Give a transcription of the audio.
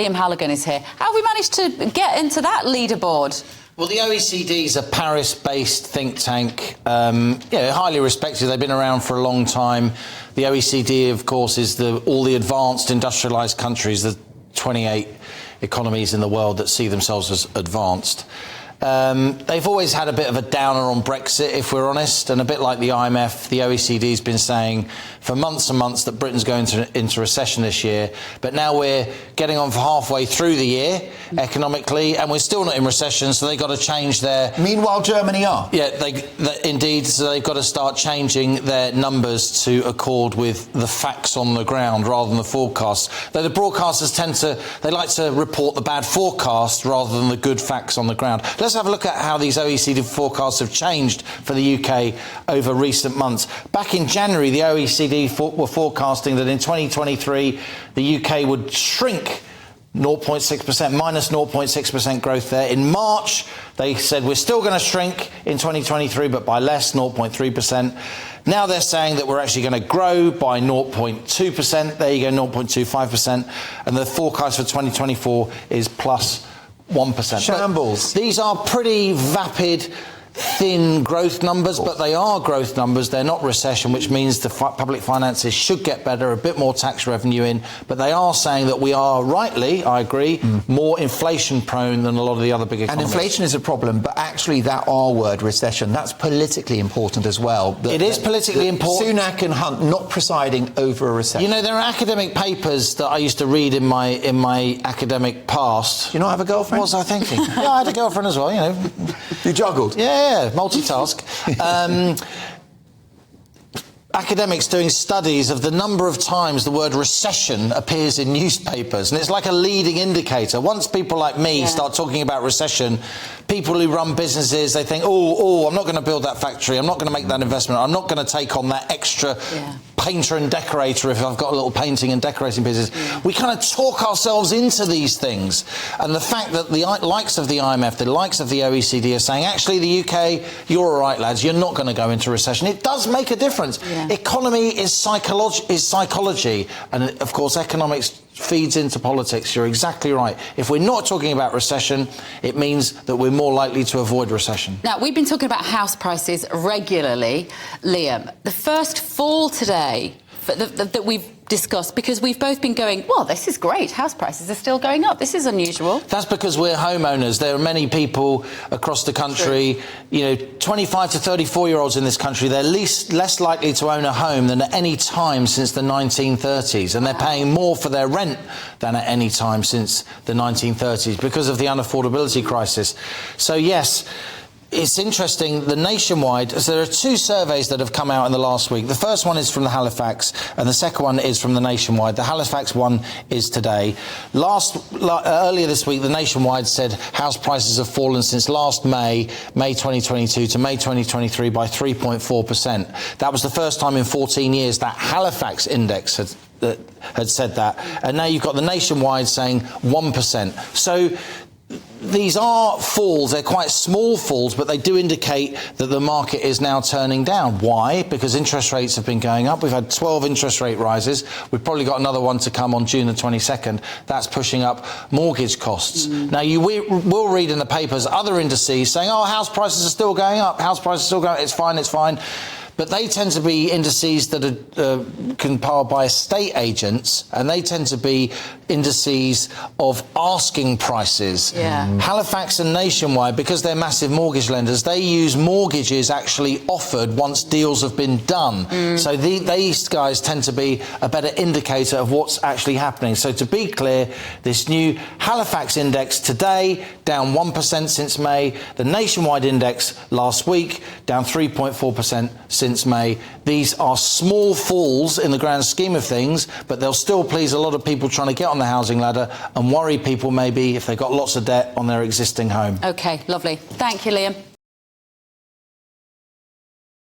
Liam Halligan is here. How have we managed to get into that leaderboard? Well, the OECD is a Paris-based think tank, highly respected. They've been around for a long time. The OECD, of course, is all the advanced industrialised countries, the 28 economies in the world that see themselves as advanced. They've always had a bit of a downer on Brexit, if we're honest, and a bit like the IMF, the OECD's been saying for months and months that Britain's going into recession this year, but now we're getting on for halfway through the year economically, and we're still not in recession, so they've got to change their... Meanwhile, Germany are. Yeah, indeed, so they've got to start changing their numbers to accord with the facts on the ground rather than the forecasts. Though the broadcasters they like to report the bad forecast rather than the good facts on the ground. Let's have a look at how these OECD forecasts have changed for the UK over recent months. Back in January, the OECD were forecasting that in 2023, the UK would shrink 0.6%, minus 0.6% growth there. In March, they said we're still going to shrink in 2023, but by less, 0.3%. Now they're saying that we're actually going to grow by 0.2%. There you go, 0.25%. And the forecast for 2024 is plus 1%. Shambles. But these are pretty vapid, thin growth numbers, but they are growth numbers. They're not recession, which means the public finances should get better, a bit more tax revenue in. But they are saying that we are, rightly, I agree, more inflation prone than a lot of the other big economies. And inflation is a problem, but actually that R word, recession, that's politically important as well. It is politically important. Sunak and Hunt not presiding over a recession. You know, there are academic papers that I used to read in my academic past. Do you not have a girlfriend? What was I thinking? Yeah, I had a girlfriend as well, you know. You juggled? Yeah, multitask. Academics doing studies of the number of times the word recession appears in newspapers, and it's like a leading indicator. Once people like me start talking about recession, people who run businesses, they think, I'm not going to build that factory, I'm not going to make that investment, I'm not going to take on that extra painter and decorator if I've got a little painting and decorating business. We kind of talk ourselves into these things, and the fact that the likes of the IMF, the likes of the OECD are saying, actually the UK, you're all right lads, you're not going to go into recession. It does make a difference. Economy is psychology, and of course economics feeds into politics. You're exactly right. If we're not talking about recession, it means that we're more likely to avoid recession. Now, we've been talking about house prices regularly. Liam, the first fall today that we've discussed, because we've both been going, well, this is great, house prices are still going up, this is unusual. That's because we're homeowners. There are many people across the country, 25 to 34-year-olds in this country, they're less likely to own a home than at any time since the 1930s, and they're paying more for their rent than at any time since the 1930s because of the unaffordability crisis. So yes, it's interesting, the Nationwide, so there are two surveys that have come out in the last week. The first one is from the Halifax and the second one is from the Nationwide. The Halifax one is today. Earlier this week, the Nationwide said house prices have fallen since last May 2022 to May 2023 by 3.4%. That was the first time in 14 years that Halifax index had said that. And now you've got the Nationwide saying 1%. So these are falls, they're quite small falls, but they do indicate that the market is now turning down. Why? Because interest rates have been going up. We've had 12 interest rate rises. We've probably got another one to come on June the 22nd. That's pushing up mortgage costs. Now, you will read in the papers other indices saying, house prices are still going up, house prices are still going up, it's fine. But they tend to be indices that are compiled by estate agents, and they tend to be indices of asking prices. Halifax and Nationwide, because they're massive mortgage lenders, they use mortgages actually offered once deals have been done. So these guys tend to be a better indicator of what's actually happening. So to be clear, this new Halifax index today, down 1% since May. The Nationwide index last week, down 3.4% since May. These are small falls in the grand scheme of things, but they'll still please a lot of people trying to get on the housing ladder and worry people maybe if they've got lots of debt on their existing home. OK, lovely. Thank you, Liam.